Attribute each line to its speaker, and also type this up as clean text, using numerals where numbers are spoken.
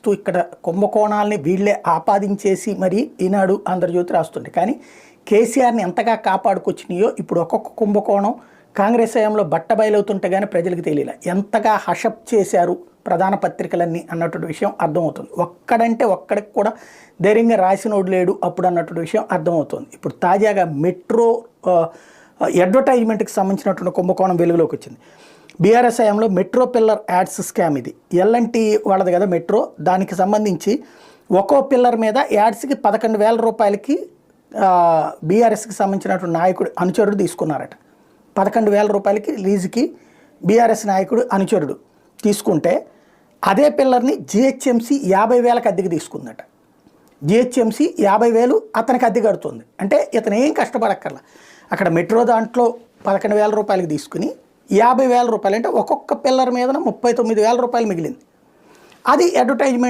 Speaker 1: ఆపాదిస్తూ ఇక్కడ కుంభకోణాలని వీళ్ళే ఆపాదించేసి మరి ఈనాడు ఆంధ్రజ్యోతి రాస్తుండే. కానీ కేసీఆర్ని ఎంతగా కాపాడుకొచ్చినాయో ఇప్పుడు ఒక్కొక్క కుంభకోణం కాంగ్రెస్ హయాంలో బట్టబయలవుతుంటే కానీ ప్రజలకు తెలియలే ఎంతగా హషప్ చేశారు ప్రధాన పత్రికలన్నీ అన్నటువంటి విషయం అర్థమవుతుంది. ఒక్కడంటే ఒక్కడికి కూడా ధైర్యంగా రాసినోడు లేడు అప్పుడు అన్నటువంటి విషయం అర్థమవుతుంది. ఇప్పుడు తాజాగా మెట్రో అడ్వర్టైజ్మెంట్కి సంబంధించినటువంటి కుంభకోణం వెలుగులోకి వచ్చింది. బీఆర్ఎస్ హయాంలో మెట్రో పిల్లర్ యాడ్స్ స్కామ్ ఇది. ఎల్ఎన్టీ వాళ్ళది కదా మెట్రో, దానికి సంబంధించి ఒక్కో పిల్లర్ మీద యాడ్స్కి 11,000 రూపాయలకి బీఆర్ఎస్కి సంబంధించినటువంటి నాయకుడు అనుచరుడు తీసుకున్నారట. 11,000 రూపాయలకి లీజుకి బీఆర్ఎస్ నాయకుడు అనుచరుడు తీసుకుంటే అదే పిల్లర్ని జిహెచ్ఎంసీ 50,000కి అద్దెకి తీసుకుందట. జిహెచ్ఎంసీ 50,000 అతనికి అద్దె కడుతుంది. అంటే ఇతను ఏం కష్టపడక్కర్లా. అక్కడ మెట్రో దాంట్లో 11,000 రూపాయలకి తీసుకుని 50,000 రూపాయలు అంటే ఒక్కొక్క పిల్లర్ మీద 39,000 రూపాయలు మిగిలింది. అది అడ్వర్టైజ్మెంట్